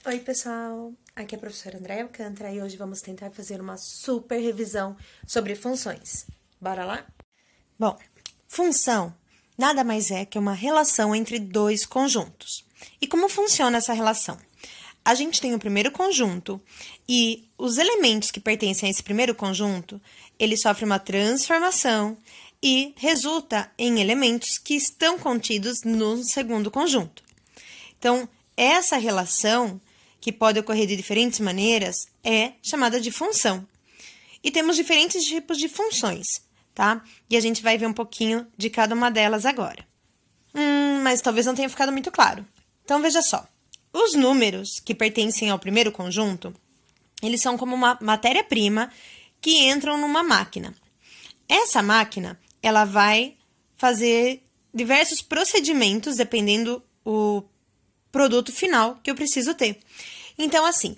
Oi, pessoal! Aqui é a professora Andréia Alcântara e hoje vamos tentar fazer uma super revisão sobre funções. Bora lá? Bom, função nada mais é que uma relação entre dois conjuntos. E como funciona essa relação? A gente tem o primeiro conjunto e os elementos que pertencem a esse primeiro conjunto, ele sofre uma transformação e resulta em elementos que estão contidos no segundo conjunto. Então, essa relação, que pode ocorrer de diferentes maneiras, é chamada de função. E temos diferentes tipos de funções, tá? E a gente vai ver um pouquinho de cada uma delas agora. Mas talvez não tenha ficado muito claro. Então, veja só. Os números que pertencem ao primeiro conjunto, eles são como uma matéria-prima que entram numa máquina. Essa máquina, ela vai fazer diversos procedimentos, dependendo do produto final que eu preciso ter. Então, assim,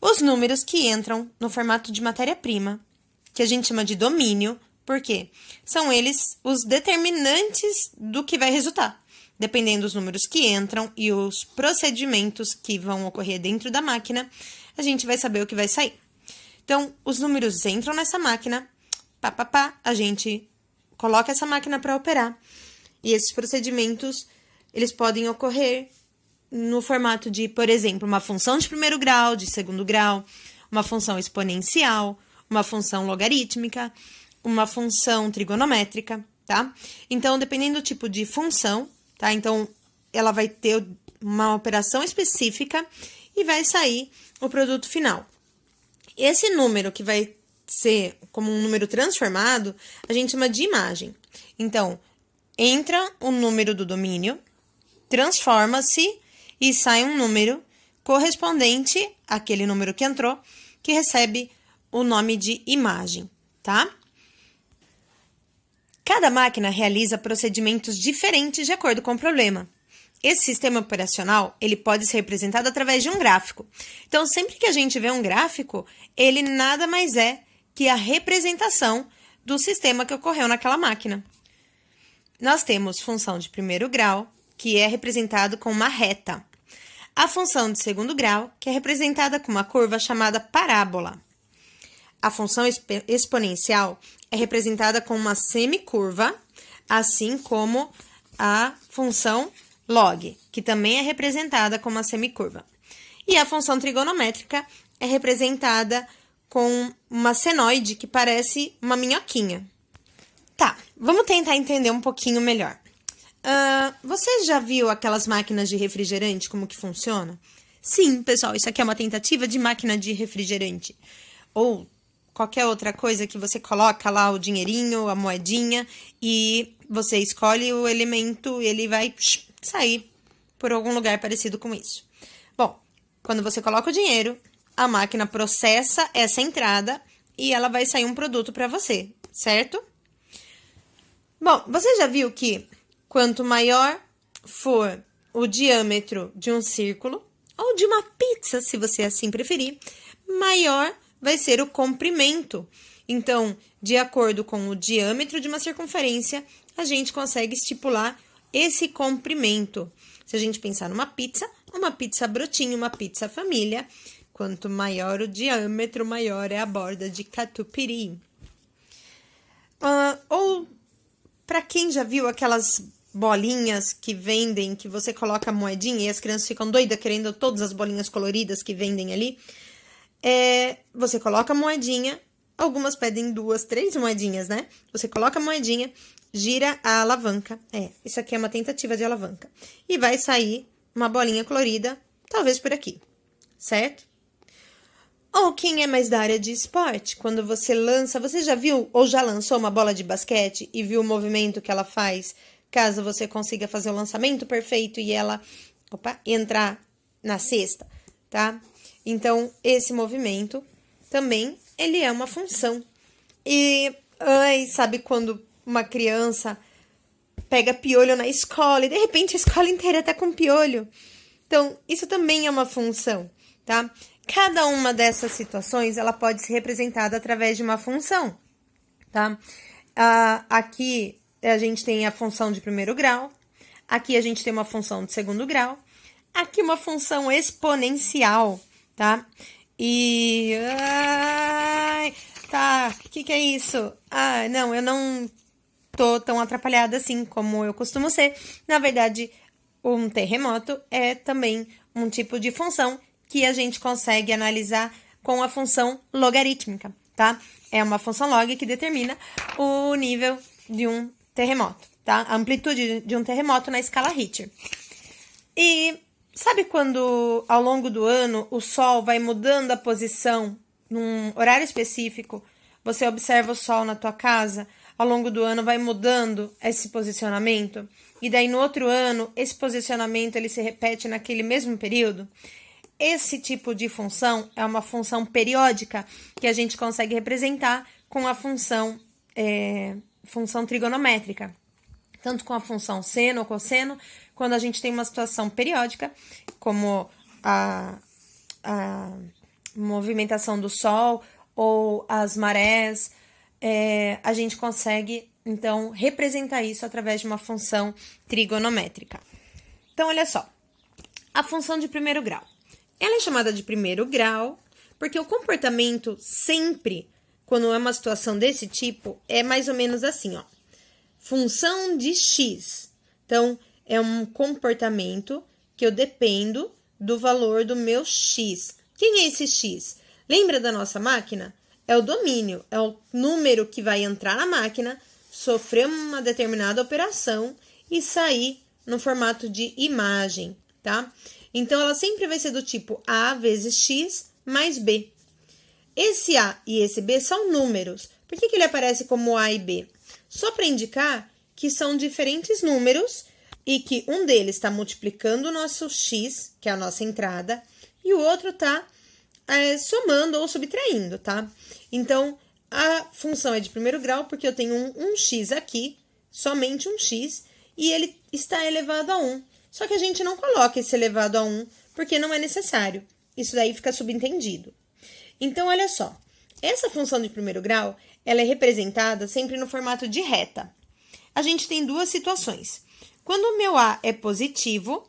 os números que entram no formato de matéria-prima, que a gente chama de domínio, por quê? São eles os determinantes do que vai resultar. Dependendo dos números que entram e os procedimentos que vão ocorrer dentro da máquina, a gente vai saber o que vai sair. Então, os números entram nessa máquina, a gente coloca essa máquina para operar. E esses procedimentos, eles podem ocorrer no formato de, por exemplo, uma função de primeiro grau, de segundo grau, uma função exponencial, uma função logarítmica, uma função trigonométrica, tá? Então, dependendo do tipo de função, tá? Então, ela vai ter uma operação específica e vai sair o produto final. Esse número que vai ser como um número transformado, a gente chama de imagem. Então, entra o número do domínio, transforma-se e sai um número correspondente àquele número que entrou, que recebe o nome de imagem, tá? Cada máquina realiza procedimentos diferentes de acordo com o problema. Esse sistema operacional, ele pode ser representado através de um gráfico. Então, sempre que a gente vê um gráfico, ele nada mais é que a representação do sistema que ocorreu naquela máquina. Nós temos função de primeiro grau, que é representado com uma reta. A função de segundo grau, que é representada com uma curva chamada parábola. A função exponencial é representada com uma semicurva, assim como a função log, que também é representada com uma semicurva. E a função trigonométrica é representada com uma senoide, que parece uma minhoquinha. Tá, vamos tentar entender um pouquinho melhor. Você já viu aquelas máquinas de refrigerante, como que funciona? Sim, pessoal, isso aqui é uma tentativa de máquina de refrigerante. Ou qualquer outra coisa que você coloca lá o dinheirinho, a moedinha, e você escolhe o elemento e ele vai sair por algum lugar parecido com isso. Bom, quando você coloca o dinheiro, a máquina processa essa entrada e ela vai sair um produto para você, certo? Bom, você já viu que quanto maior for o diâmetro de um círculo, ou de uma pizza, se você assim preferir, maior vai ser o comprimento. Então, de acordo com o diâmetro de uma circunferência, a gente consegue estipular esse comprimento. Se a gente pensar numa pizza, uma pizza brotinho, uma pizza família, quanto maior o diâmetro, maior é a borda de catupiry. Ou, para quem já viu aquelas bolinhas que vendem, que você coloca a moedinha e as crianças ficam doidas querendo todas as bolinhas coloridas que vendem ali, você coloca a moedinha, algumas pedem 2, 3 moedinhas, né? Você coloca a moedinha, gira a alavanca, isso aqui é uma tentativa de alavanca, e vai sair uma bolinha colorida, talvez por aqui, certo? Ou quem é mais da área de esporte, quando você lança, você já viu ou já lançou uma bola de basquete e viu o movimento que ela faz, caso você consiga fazer o lançamento perfeito e ela, entrar na cesta, tá? Então, esse movimento também, ele é uma função. E, sabe quando uma criança pega piolho na escola e, de repente, a escola inteira tá com piolho? Então, isso também é uma função, tá? Cada uma dessas situações, ela pode ser representada através de uma função, tá? Aqui, a gente tem a função de primeiro grau. Aqui, a gente tem uma função de segundo grau. aqui uma função exponencial, tá? E... Ai, tá, o que é isso? Ah, não, eu não tô tão atrapalhada assim como eu costumo ser. Na verdade, um terremoto é também um tipo de função que a gente consegue analisar com a função logarítmica, tá? É uma função log que determina o nível de um terremoto, tá? A amplitude de um terremoto na escala Richter. E sabe quando, ao longo do ano, o Sol vai mudando a posição num horário específico? Você observa o Sol na tua casa, ao longo do ano vai mudando esse posicionamento, e daí no outro ano, esse posicionamento ele se repete naquele mesmo período? Esse tipo de função é uma função periódica que a gente consegue representar com a função trigonométrica. Tanto com a função seno ou cosseno, quando a gente tem uma situação periódica, como a movimentação do Sol ou as marés, a gente consegue, então, representar isso através de uma função trigonométrica. Então, olha só, a função de primeiro grau. Ela é chamada de primeiro grau porque o comportamento sempre, quando é uma situação desse tipo, é mais ou menos assim, ó. Função de x. Então, é um comportamento que eu dependo do valor do meu x. Quem é esse x? Lembra da nossa máquina? É o domínio, é o número que vai entrar na máquina, sofrer uma determinada operação e sair no formato de imagem, tá? Então, ela sempre vai ser do tipo A vezes x mais b. Esse A e esse B são números. Por que ele aparece como A e B? Só para indicar que são diferentes números e que um deles está multiplicando o nosso x, que é a nossa entrada, e o outro está somando ou subtraindo, tá? Então, a função é de primeiro grau porque eu tenho um x aqui, somente um x, e ele está elevado a 1. Só que a gente não coloca esse elevado a 1 porque não é necessário. Isso daí fica subentendido. Então, olha só. Essa função de primeiro grau, ela é representada sempre no formato de reta. A gente tem duas situações. Quando o meu A é positivo,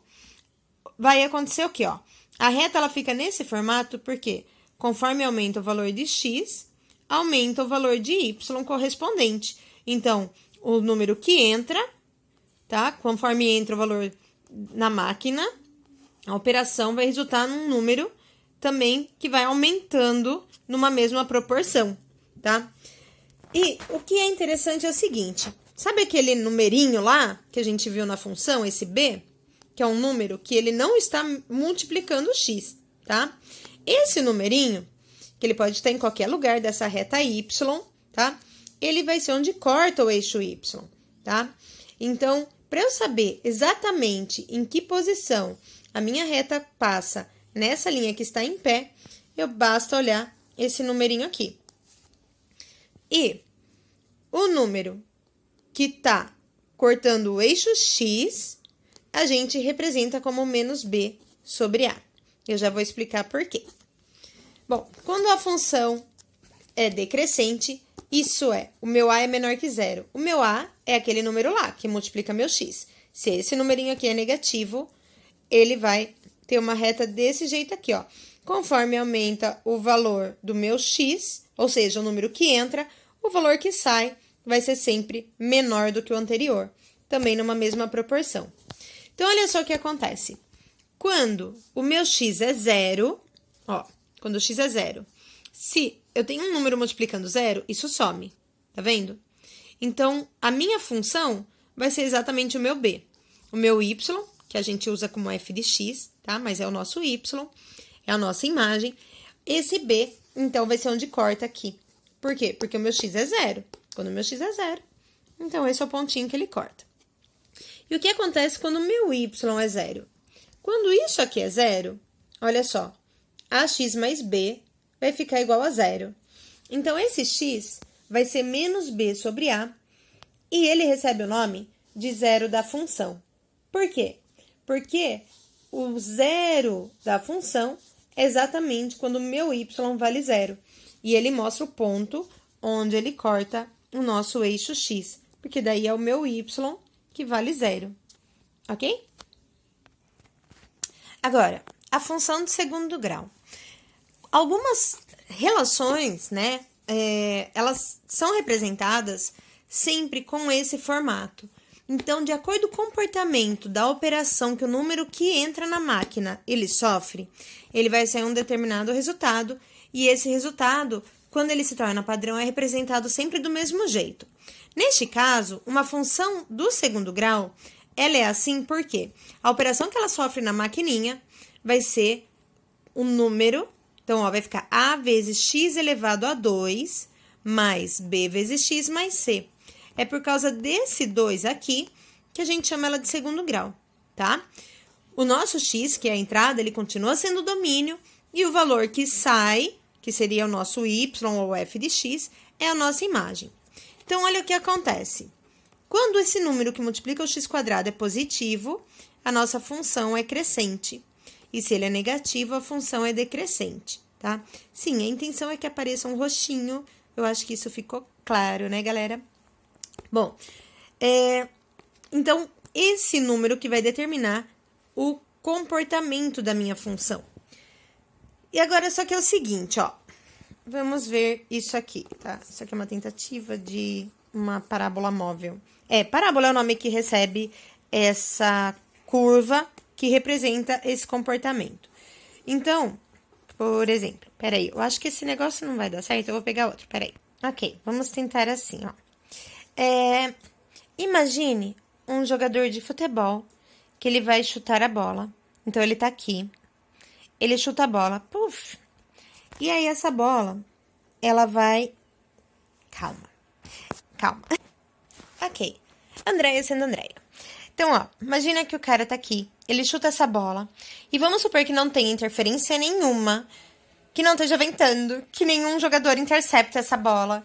vai acontecer o quê? Ó? A reta ela fica nesse formato porque, conforme aumenta o valor de x, aumenta o valor de y correspondente. Então, o número que entra, tá? Conforme entra o valor na máquina, a operação vai resultar num número também que vai aumentando numa mesma proporção, tá? E o que é interessante é o seguinte, sabe aquele numerinho lá que a gente viu na função, esse b, que é um número que ele não está multiplicando o x, tá? Esse numerinho, que ele pode estar em qualquer lugar dessa reta y, tá? Ele vai ser onde corta o eixo y, tá? Então, para eu saber exatamente em que posição a minha reta passa nessa linha que está em pé, basta olhar esse numerinho aqui. E o número que está cortando o eixo x, a gente representa como menos b sobre a. Eu já vou explicar por quê. Bom, quando a função é decrescente, isso é, o meu a é menor que zero. O meu a é aquele número lá, que multiplica meu x. Se esse numerinho aqui é negativo, ele vai ter uma reta desse jeito aqui, ó. Conforme aumenta o valor do meu x, ou seja, o número que entra, o valor que sai vai ser sempre menor do que o anterior, também numa mesma proporção. Então, olha só o que acontece. Quando o meu x é zero, ó, quando o x é zero, se eu tenho um número multiplicando zero, isso some, tá vendo? Então, a minha função vai ser exatamente o meu b. O meu y, que a gente usa como f de x, tá? Mas é o nosso y, é a nossa imagem. Esse b, então, vai ser onde corta aqui. Por quê? Porque o meu x é zero. Quando o meu x é zero, então esse é o pontinho que ele corta. E o que acontece quando o meu y é zero? Quando isso aqui é zero, olha só, ax mais b vai ficar igual a zero. Então, esse x vai ser menos b sobre a, e ele recebe o nome de zero da função. Por quê? Porque o zero da função é exatamente quando o meu y vale zero. E ele mostra o ponto onde ele corta o nosso eixo x, porque daí é o meu y que vale zero, ok? Agora, a função de segundo grau. Algumas relações, né, elas são representadas sempre com esse formato. Então, de acordo com o comportamento da operação que o número que entra na máquina ele sofre, ele vai sair um determinado resultado, e esse resultado, quando ele se torna padrão, é representado sempre do mesmo jeito. Neste caso, uma função do segundo grau, ela é assim porque a operação que ela sofre na maquininha vai ser um número, então ó, vai ficar a vezes x elevado a 2 mais b vezes x mais c. É por causa desse 2 aqui que a gente chama ela de segundo grau, tá? O nosso x, que é a entrada, ele continua sendo o domínio, e o valor que sai, que seria o nosso y ou f de x, é a nossa imagem. Então, olha o que acontece. Quando esse número que multiplica o x² é positivo, a nossa função é crescente. E se ele é negativo, a função é decrescente, tá? Sim, a intenção é que apareça um roxinho. Eu acho que isso ficou claro, né, galera? Bom, então, esse número que vai determinar o comportamento da minha função. E agora, só que é o seguinte, ó. Vamos ver isso aqui, tá? Isso aqui é uma tentativa de uma parábola móvel. Parábola é o nome que recebe essa curva que representa esse comportamento. Então, por exemplo, peraí, eu acho que esse negócio não vai dar certo, eu vou pegar outro, peraí. Ok, vamos tentar assim, ó. Imagine um jogador de futebol que ele vai chutar a bola. Então, ele tá aqui. Ele chuta a bola, puf. E aí, essa bola, ela vai... Calma. Ok. Andréia sendo Andréia. Então, ó, imagina que o cara tá aqui. Ele chuta essa bola. E vamos supor que não tenha interferência nenhuma. Que não esteja ventando. Que nenhum jogador intercepte essa bola.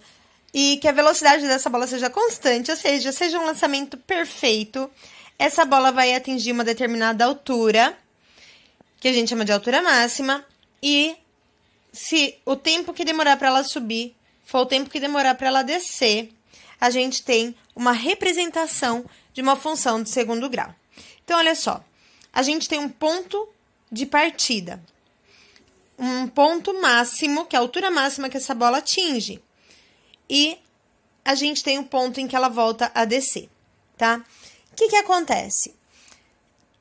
E que a velocidade dessa bola seja constante, ou seja um lançamento perfeito. Essa bola vai atingir uma determinada altura, que a gente chama de altura máxima, e se o tempo que demorar para ela subir for o tempo que demorar para ela descer, a gente tem uma representação de uma função de segundo grau. Então, olha só, a gente tem um ponto de partida, um ponto máximo, que é a altura máxima que essa bola atinge, e a gente tem um ponto em que ela volta a descer, tá? O que acontece?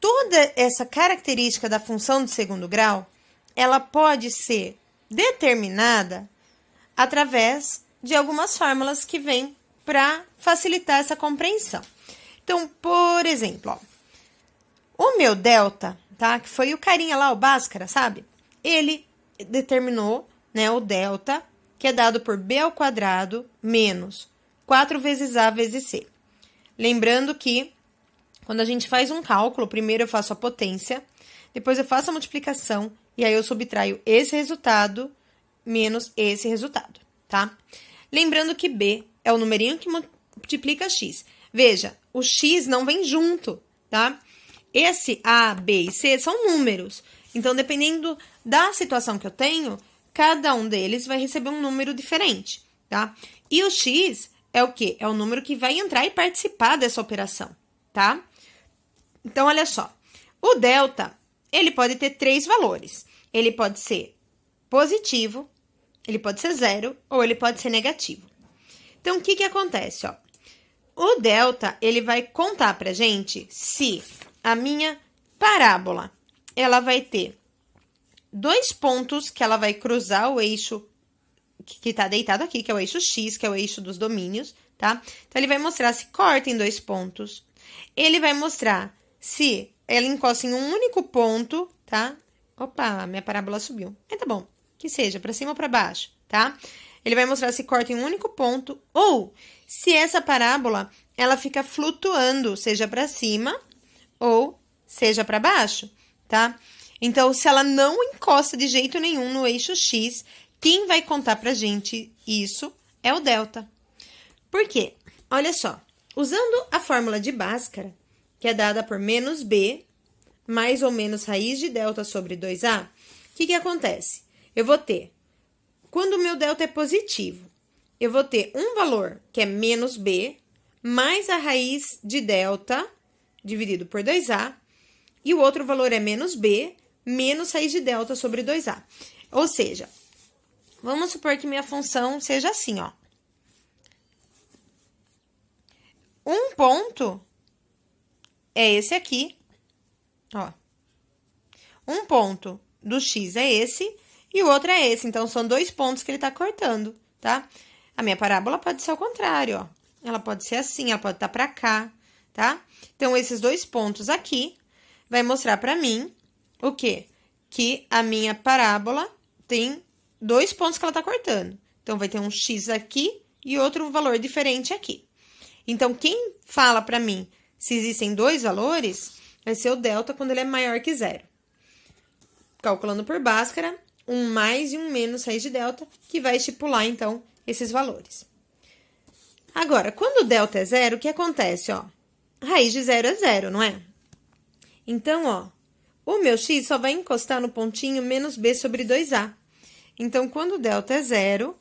Toda essa característica da função de segundo grau, ela pode ser determinada através de algumas fórmulas que vêm para facilitar essa compreensão. Então, por exemplo, ó, o meu delta, tá? Que foi o carinha lá, o Bhaskara, sabe? Ele determinou, né, o delta, que é dado por b ao quadrado menos 4 vezes a vezes c. Lembrando que, quando a gente faz um cálculo, primeiro eu faço a potência, depois eu faço a multiplicação, e aí eu subtraio esse resultado menos esse resultado, tá? Lembrando que b é o numerinho que multiplica x. Veja, o x não vem junto, tá? Esse a, b e c são números. Então, dependendo da situação que eu tenho, cada um deles vai receber um número diferente, tá? E o x é o quê? É o número que vai entrar e participar dessa operação, tá? Então, olha só. O delta, ele pode ter 3 valores. Ele pode ser positivo, ele pode ser 0 ou ele pode ser negativo. Então, o que acontece, ó? O delta, ele vai contar pra gente se a minha parábola, ela vai ter 2 pontos que ela vai cruzar o eixo que tá deitado aqui, que é o eixo X, que é o eixo dos domínios, tá? Então, ele vai mostrar se corta em 2 pontos. Ele vai mostrar se ela encosta em um único ponto, tá? Opa, minha parábola subiu. Tá bom, que seja, pra cima ou pra baixo, tá? Ele vai mostrar se corta em um único ponto, ou se essa parábola, ela fica flutuando, seja pra cima ou seja pra baixo, tá? Então, se ela não encosta de jeito nenhum no eixo X, quem vai contar pra gente isso é o delta. Por quê? Olha só, usando a fórmula de Bhaskara, que é dada por menos b, mais ou menos raiz de delta sobre 2a, o que acontece? Eu vou ter, quando o meu delta é positivo, eu vou ter um valor que é menos b, mais a raiz de delta, dividido por 2a, e o outro valor é menos b, menos raiz de delta sobre 2A. Ou seja, vamos supor que minha função seja assim, ó. Um ponto é esse aqui, ó. Um ponto do x é esse e o outro é esse. Então, são 2 pontos que ele tá cortando, tá? A minha parábola pode ser ao contrário, ó. Ela pode ser assim, ela pode estar pra cá, tá? Então, esses 2 pontos aqui vai mostrar pra mim o quê? Que a minha parábola tem 2 pontos que ela tá cortando. Então, vai ter um x aqui e outro valor diferente aqui. Então, quem fala pra mim se existem 2 valores, vai ser o delta quando ele é maior que 0. Calculando por Bhaskara, um mais e um menos raiz de delta, que vai estipular, então, esses valores. Agora, quando o delta é 0, o que acontece, ó? Raiz de 0 é 0, não é? Então, ó, o meu x só vai encostar no pontinho menos b sobre 2a. Então, quando o delta é 0,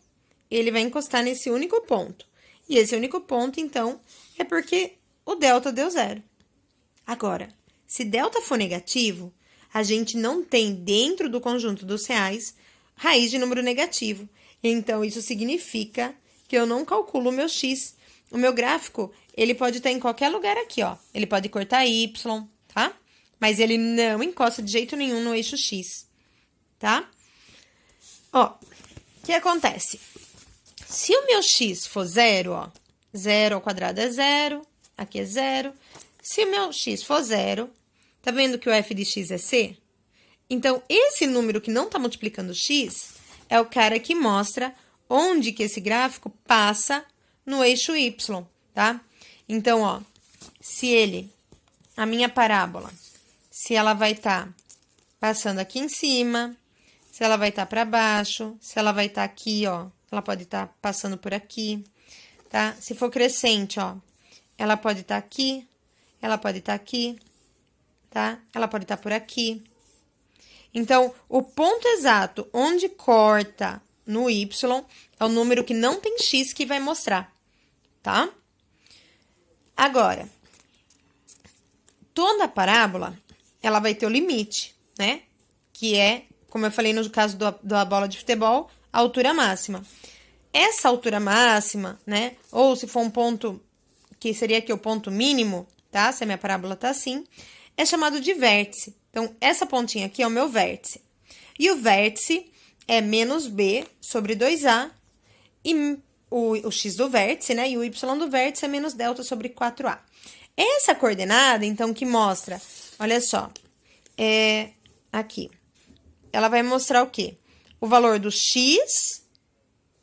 ele vai encostar nesse único ponto. E esse único ponto, então, é porque o delta deu 0. Agora, se delta for negativo, a gente não tem dentro do conjunto dos reais raiz de número negativo. Então, isso significa que eu não calculo o meu x. O meu gráfico, ele pode estar em qualquer lugar aqui, ó. Ele pode cortar y, tá? Mas ele não encosta de jeito nenhum no eixo x, tá? Ó, o que acontece? Se o meu x for 0, ó, 0 ao quadrado é 0, aqui é 0. Se o meu x for 0, tá vendo que o f de x é c? Então, esse número que não tá multiplicando x é o cara que mostra onde que esse gráfico passa no eixo y, tá? Então, ó, se a minha parábola, se ela vai estar passando aqui em cima, se ela vai estar para baixo, se ela vai estar aqui, ó, ela pode estar passando por aqui, tá? Se for crescente, ó, ela pode estar aqui, ela pode estar aqui, tá? Ela pode estar por aqui. Então, o ponto exato onde corta no y é o número que não tem x que vai mostrar, tá? Agora, toda parábola, ela vai ter o limite, né? Que é, como eu falei no caso da bola de futebol, a altura máxima. Essa altura máxima, né? Ou se for um ponto, que seria aqui o ponto mínimo, tá? Se a minha parábola tá assim, é chamado de vértice. Então, essa pontinha aqui é o meu vértice. E o vértice é menos b sobre 2a, e o x do vértice, né? E o y do vértice é menos delta sobre 4a. Essa coordenada, então, que mostra, olha só, aqui. Ela vai mostrar o quê? O valor do x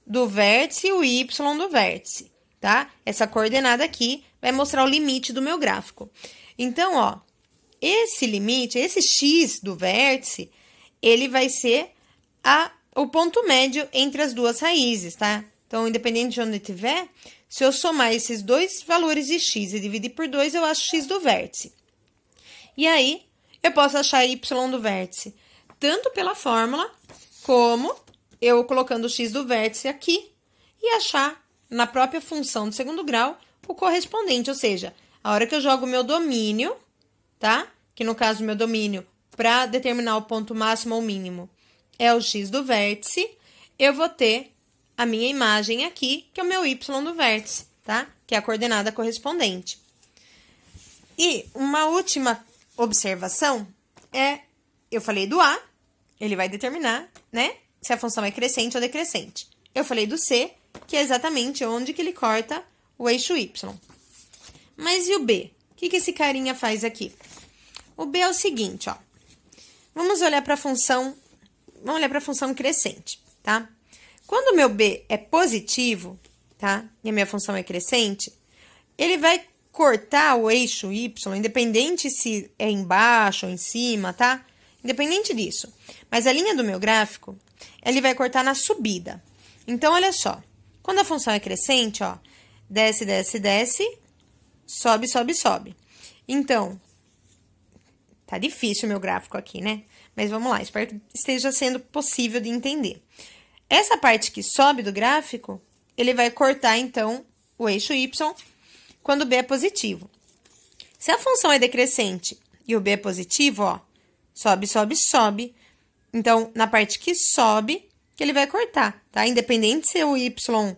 do vértice e o y do vértice, tá? Essa coordenada aqui vai mostrar o limite do meu gráfico. Então, ó, esse limite, esse x do vértice, ele vai ser o ponto médio entre as duas raízes, tá? Então, independente de onde tiver, se eu somar esses 2 valores de x e dividir por 2, eu acho x do vértice. E aí, eu posso achar y do vértice, tanto pela fórmula, como eu colocando o x do vértice aqui e achar na própria função do segundo grau o correspondente, ou seja, a hora que eu jogo o meu domínio, tá? Que no caso, o meu domínio, para determinar o ponto máximo ou mínimo, é o x do vértice, eu vou ter a minha imagem aqui, que é o meu y do vértice, tá? Que é a coordenada correspondente. E uma última observação eu falei do A, ele vai determinar, né? Se a função é crescente ou decrescente. Eu falei do C, que é exatamente onde que ele corta o eixo y. Mas e o B? O que esse carinha faz aqui? O B é o seguinte, ó. Vamos olhar para a função crescente, tá? Quando o meu B é positivo, tá? E a minha função é crescente, ele vai cortar o eixo y, independente se é embaixo ou em cima, tá? Independente disso. Mas a linha do meu gráfico, ele vai cortar na subida. Então, olha só. Quando a função é crescente, ó, desce, desce, desce, sobe, sobe, sobe. Então, tá difícil o meu gráfico aqui, né? Mas vamos lá, espero que esteja sendo possível de entender. Essa parte que sobe do gráfico, ele vai cortar, então, o eixo y quando o b é positivo. Se a função é decrescente e o b é positivo, ó, Sobe, sobe, sobe. Então, na parte que sobe, que ele vai cortar, tá? Independente se o Y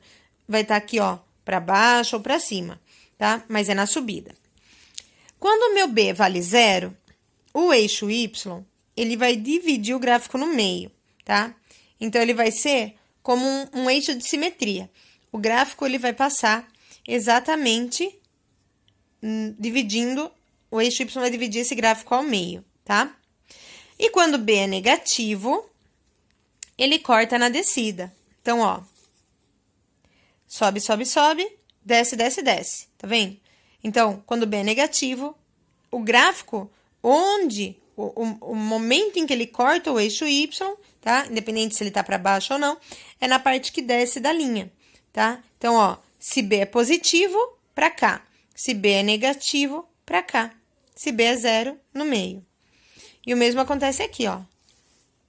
vai estar aqui, ó, para baixo ou para cima, tá? Mas é na subida. Quando o meu B vale 0, o eixo Y, ele vai dividir o gráfico no meio, tá? Então, ele vai ser como um eixo de simetria. O gráfico, ele vai passar exatamente dividindo, o eixo Y vai dividir esse gráfico ao meio, tá? E quando B é negativo, ele corta na descida. Então, ó, sobe, sobe, sobe, desce, desce, desce, tá vendo? Então, quando B é negativo, o gráfico, onde o momento em que ele corta o eixo Y, tá? Independente se ele tá para baixo ou não, é na parte que desce da linha, tá? Então, ó, se B é positivo, para cá. Se B é negativo, para cá. Se B é 0, no meio. E o mesmo acontece aqui, ó.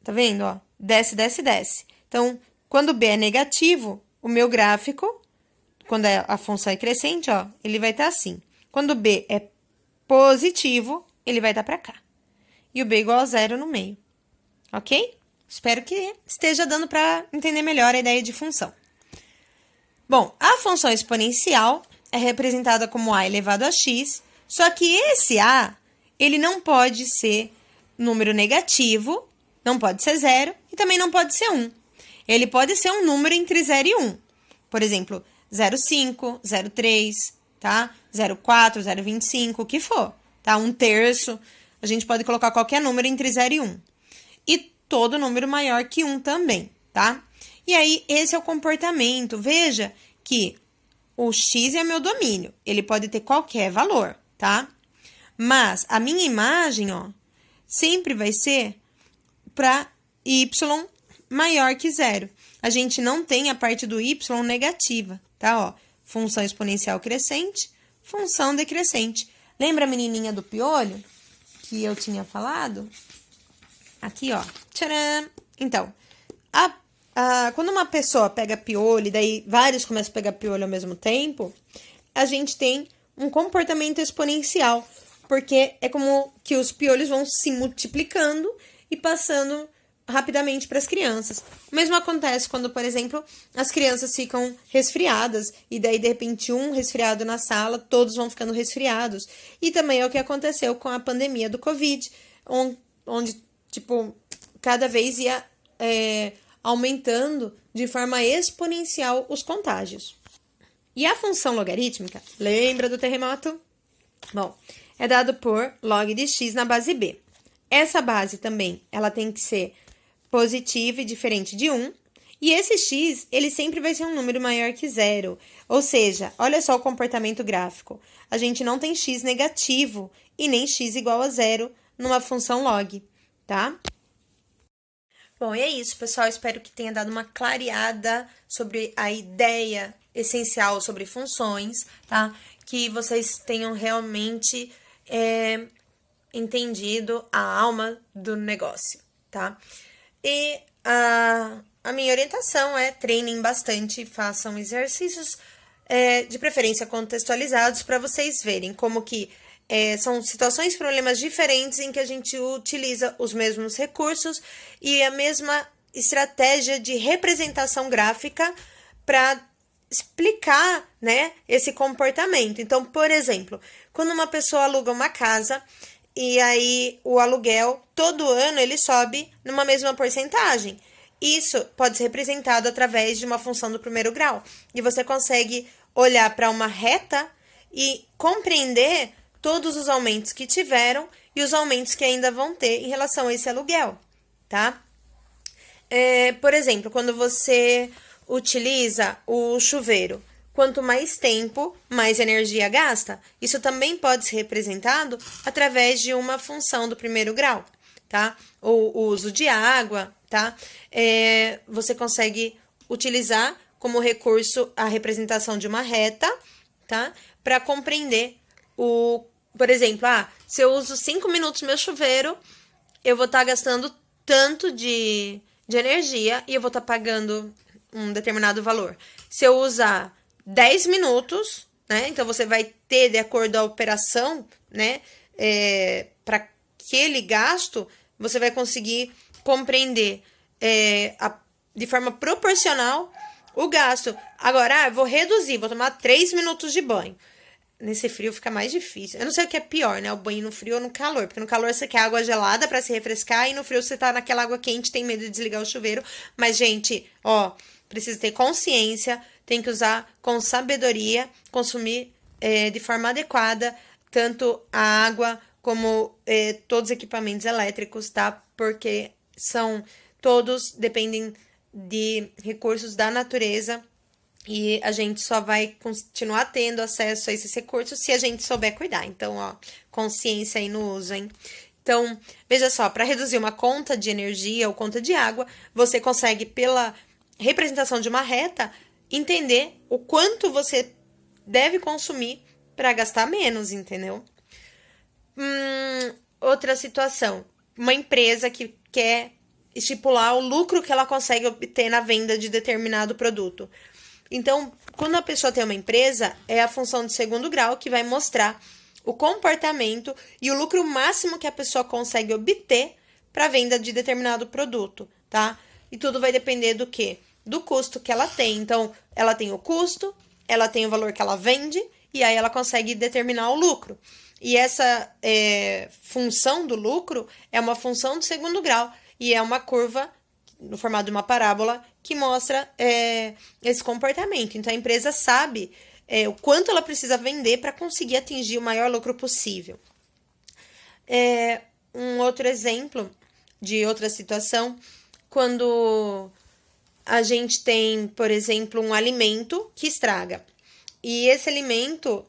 Tá vendo, ó? Desce, desce, desce. Então, quando B é negativo, o meu gráfico, quando a função é crescente, ó, ele vai estar assim. Quando B é positivo, ele vai estar para cá. E o B igual a 0 no meio. Ok? Espero que esteja dando para entender melhor a ideia de função. Bom, a função exponencial é representada como a elevado a x, só que esse a, ele não pode ser número negativo, não pode ser 0 e também não pode ser 1. Ele pode ser um número entre 0 e 1. Por exemplo, 0,5, 0,3, tá? 0,4, 0,25, o que for, tá? 1/3. A gente pode colocar qualquer número entre 0 e 1. E todo número maior que 1 também, tá? E aí, esse é o comportamento. Veja que o x é meu domínio. Ele pode ter qualquer valor, tá? Mas a minha imagem, ó, sempre vai ser para y maior que 0. A gente não tem a parte do y negativa, tá? Ó, função exponencial crescente, função decrescente. Lembra a menininha do piolho que eu tinha falado? Aqui, ó. Tcharam! Então, quando uma pessoa pega piolho, e daí vários começam a pegar piolho ao mesmo tempo, a gente tem um comportamento exponencial, porque é como que os piolhos vão se multiplicando e passando rapidamente para as crianças. O mesmo acontece quando, por exemplo, as crianças ficam resfriadas e daí, de repente, um resfriado na sala, todos vão ficando resfriados. E também é o que aconteceu com a pandemia do Covid, onde tipo, cada vez ia aumentando de forma exponencial os contágios. E a função logarítmica, lembra do terremoto? Bom, é dado por log de x na base b. Essa base também, ela tem que ser positiva e diferente de 1. E esse x, ele sempre vai ser um número maior que 0. Ou seja, olha só o comportamento gráfico. A gente não tem x negativo e nem x igual a 0 numa função log, tá? Bom, e é isso, pessoal. Espero que tenha dado uma clareada sobre a ideia essencial sobre funções, tá? Que vocês tenham realmente entendido a alma do negócio, tá? E a minha orientação é treinem bastante, façam exercícios de preferência contextualizados para vocês verem como que são situações, problemas diferentes em que a gente utiliza os mesmos recursos e a mesma estratégia de representação gráfica para explicar, né, esse comportamento. Então, por exemplo, quando uma pessoa aluga uma casa e aí o aluguel, todo ano, ele sobe numa mesma porcentagem. Isso pode ser representado através de uma função do primeiro grau. E você consegue olhar para uma reta e compreender todos os aumentos que tiveram e os aumentos que ainda vão ter em relação a esse aluguel, tá? Por exemplo, quando você utiliza o chuveiro, quanto mais tempo, mais energia gasta. Isso também pode ser representado através de uma função do primeiro grau, tá? Ou o uso de água, tá? Você consegue utilizar como recurso a representação de uma reta, tá? Para compreender por exemplo, se eu uso 5 minutos meu chuveiro, eu vou estar gastando tanto de energia e eu vou estar pagando um determinado valor. Se eu usar 10 minutos, né? Então, você vai ter, de acordo à operação, né? Para aquele gasto, você vai conseguir compreender de forma proporcional o gasto. Agora, eu vou reduzir, vou tomar 3 minutos de banho. Nesse frio fica mais difícil. Eu não sei o que é pior, né? O banho no frio ou no calor. Porque no calor você quer água gelada pra se refrescar. E no frio você tá naquela água quente, tem medo de desligar o chuveiro. Mas, gente, ó, precisa ter consciência. Tem que usar com sabedoria. Consumir de forma adequada. Tanto a água como todos os equipamentos elétricos, tá? Porque todos dependem de recursos da natureza. E a gente só vai continuar tendo acesso a esses recursos se a gente souber cuidar. Então, ó, consciência aí no uso, hein? Então, veja só, para reduzir uma conta de energia ou conta de água, você consegue, pela representação de uma reta, entender o quanto você deve consumir para gastar menos, entendeu? Outra situação, uma empresa que quer estipular o lucro que ela consegue obter na venda de determinado produto. Então, quando a pessoa tem uma empresa, é a função de segundo grau que vai mostrar o comportamento e o lucro máximo que a pessoa consegue obter para a venda de determinado produto, tá? E tudo vai depender do quê? Do custo que ela tem. Então, ela tem o custo, ela tem o valor que ela vende e aí ela consegue determinar o lucro. E essa função do lucro é uma função de segundo grau e é uma curva no formato de uma parábola que mostra esse comportamento. Então, a empresa sabe o quanto ela precisa vender para conseguir atingir o maior lucro possível. Um outro exemplo de outra situação, quando a gente tem, por exemplo, um alimento que estraga. E esse alimento,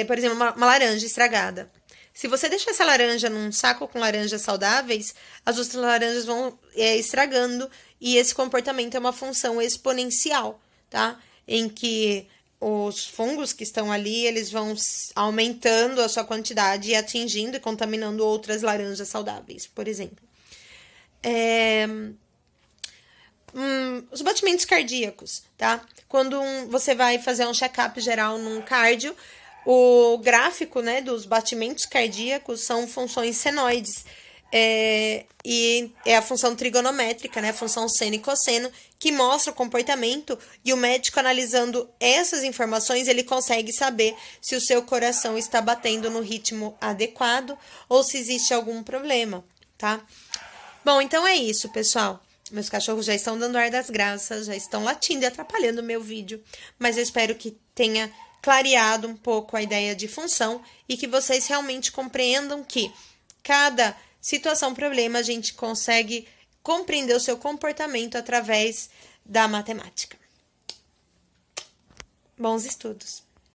por exemplo, uma laranja estragada. Se você deixar essa laranja num saco com laranjas saudáveis, as outras laranjas vão estragando e esse comportamento é uma função exponencial, tá? Em que os fungos que estão ali, eles vão aumentando a sua quantidade e atingindo e contaminando outras laranjas saudáveis, por exemplo. Os batimentos cardíacos, tá? Quando você vai fazer um check-up geral num cardio, o gráfico, né, dos batimentos cardíacos são funções senoides. E é a função trigonométrica, né, a função seno e cosseno, que mostra o comportamento e o médico analisando essas informações, ele consegue saber se o seu coração está batendo no ritmo adequado ou se existe algum problema, tá? Bom, então é isso, pessoal. Meus cachorros já estão dando ar das graças, já estão latindo e atrapalhando o meu vídeo, mas eu espero que tenha clareado um pouco a ideia de função e que vocês realmente compreendam que cada situação, problema, a gente consegue compreender o seu comportamento através da matemática. Bons estudos!